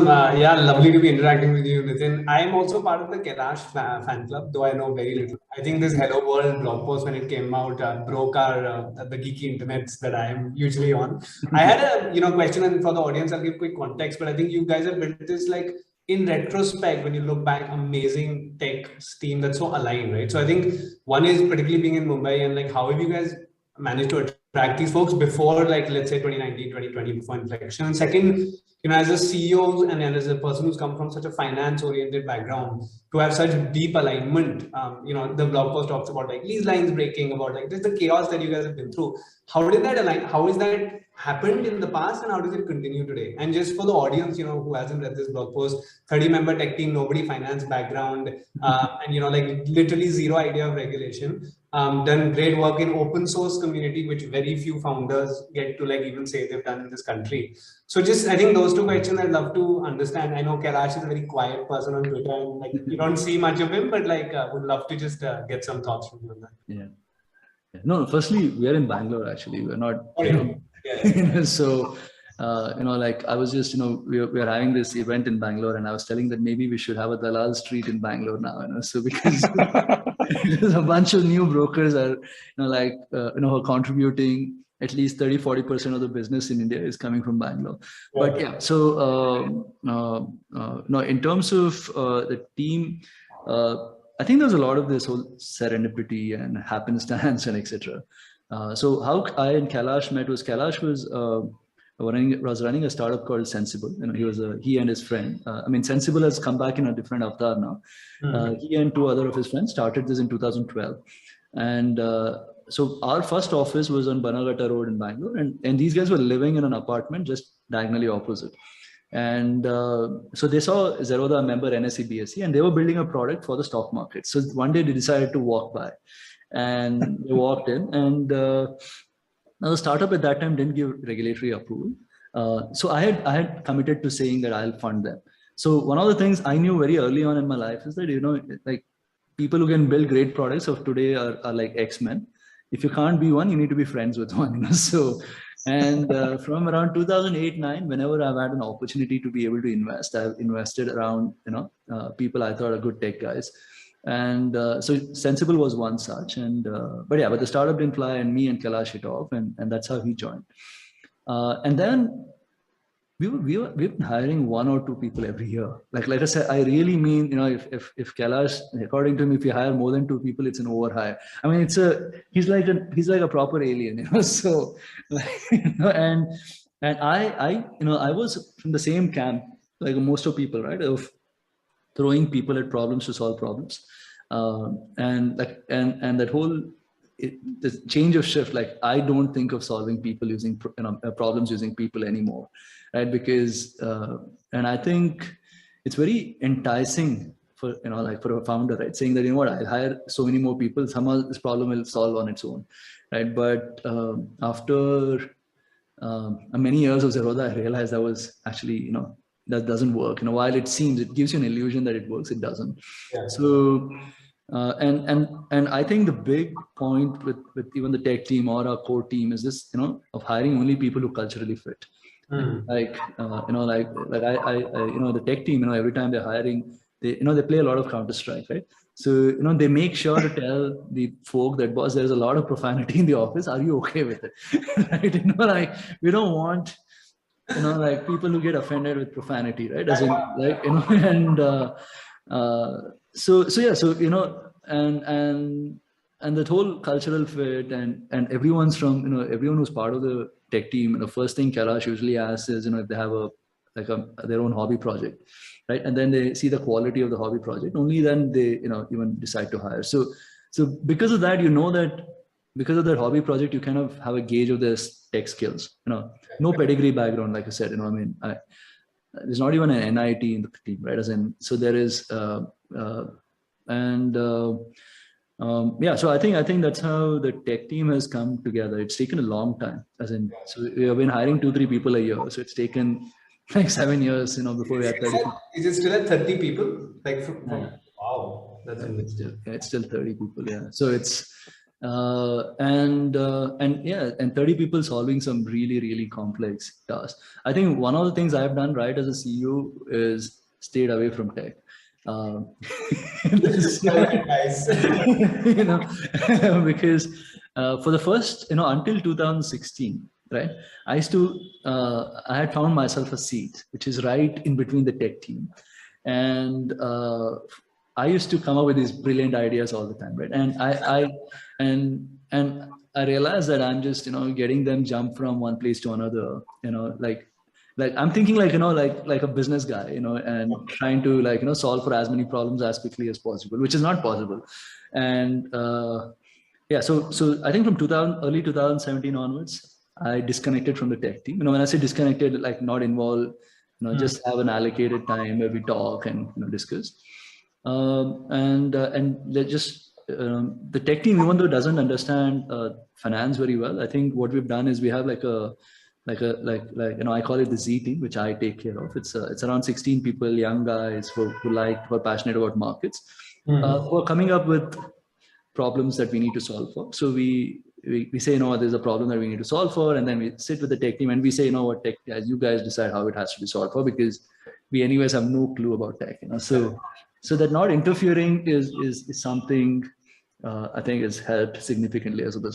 Yeah, lovely to be interacting with you, Nithin. I'm also part of the Kailash fan club, though I know very little. I think this Hello World blog post when it came out broke our the geeky internets that I am usually on. I had a question, and for the audience, I'll give quick context. But I think you guys have built this like in retrospect, when you look back, amazing tech team that's so aligned, right? So I think one is particularly being in Mumbai and like how have you guys managed to attract these folks before like let's say 2019, 2020 before inflection? And second, as a CEO and as a person who's come from such a finance-oriented background, to have such deep alignment, the blog post talks about like these lines breaking, about like just the chaos that you guys have been through. How did that align? How is that happened in the past, and how does it continue today? And just for the audience, who hasn't read this blog post, 30-member tech team, nobody finance background, and like literally zero idea of regulation. Done great work in open source community, which very few founders get to like even say they've done in this country. So just, I think those two questions I'd love to understand. I know Kailash is a very quiet person on Twitter and like you don't see much of him, but like would love to just get some thoughts from you on that. Yeah. No, firstly, we are in Bangalore actually. We're not, so, like I was just, we are having this event in Bangalore and I was telling that maybe we should have a Dalal Street in Bangalore now, so because there's a bunch of new brokers are, who are contributing. At least 30-40% of the business in India is coming from Bangalore. But yeah, so in terms of the team, I think there's a lot of this whole serendipity and happenstance and etc. So how I and Kailash met was Kailash was running a startup called Sensible. He and his friend. Sensible has come back in a different avatar now. He and two other of his friends started this in 2012, and so our first office was on Banagatta Road in Bangalore, and these guys were living in an apartment just diagonally opposite. And so they saw Zerodha, a member NSE BSE, and they were building a product for the stock market. So one day they decided to walk by, and they walked in, and now the startup at that time didn't give regulatory approval. So I had committed to saying that I'll fund them. So one of the things I knew very early on in my life is that, like people who can build great products of today are like X-Men. If you can't be one, you need to be friends with one. So, and from around 2008-9, whenever I've had an opportunity to be able to invest, I've invested around people I thought are good tech guys, and so Sensible was one such. And but the startup didn't fly, and me and Kailash hit off, and that's how he joined. And then we've been hiring 1 or 2 people every year. Like I said, I really mean, if Kailash, according to him, if you hire more than 2 people, it's an overhire. He's like a proper alien, So, and I was from the same camp, like most of people, right? Of throwing people at problems to solve problems, and that whole. The change of shift, like I don't think of solving people using problems using people anymore, right? Because and I think it's very enticing for for a founder, right? Saying that I'll hire so many more people, somehow this problem will solve on its own, right? But after many years of Zerodha, I realized that was actually that doesn't work. While it seems, it gives you an illusion that it works, it doesn't. Yeah. So. And I think the big point with even the tech team or our core team is this, of hiring only people who culturally fit. Like the tech team, every time they're hiring, they play a lot of Counter-Strike, right? So, they make sure to tell the folk that, boss, there's a lot of profanity in the office. Are you okay with it? Right? We don't want, people who get offended with profanity, right? As in, and that whole cultural fit and everyone's from, everyone who's part of the tech team, the first thing Kailash usually asks is, if they have their own hobby project, right? And then they see the quality of the hobby project, only then they, even decide to hire. So because of that, that because of that hobby project, you kind of have a gauge of their tech skills, no pedigree background, like I said, there's not even an NIT in the team, right? As in, so there is, so I think that's how the tech team has come together. It's taken a long time, so we have been hiring 2-3 people a year. So it's taken like 7 years, before we had 30. Is it still at 30 people? Wow, that's it's still 30 people. Yeah. So it's, And 30 people solving some really complex tasks. I think one of the things I've done right as a CEO is stayed away from tech. Nice. You know, because for the first, until 2016, right, I had found myself a seat which is right in between the tech team, and I used to come up with these brilliant ideas all the time, right? And I realized that I'm just getting them jump from one place to another, like I'm thinking like like a business guy, and trying to solve for as many problems as quickly as possible, which is not possible. And yeah, so I think from early 2017 onwards, I disconnected from the tech team. When I say disconnected, like not involved, just have an allocated time where we talk and discuss. And they just the tech team, even though it doesn't understand finance very well, I think what we've done is we have like I call it the Z team, which I take care of. It's around 16 people, young guys who are passionate about markets, who are coming up with problems that we need to solve for. So we say, there's a problem that we need to solve for, and then we sit with the tech team and we say, what, tech guys, you guys decide how it has to be solved for, because we anyways have no clue about tech. So that not interfering is something I think has helped significantly as a business.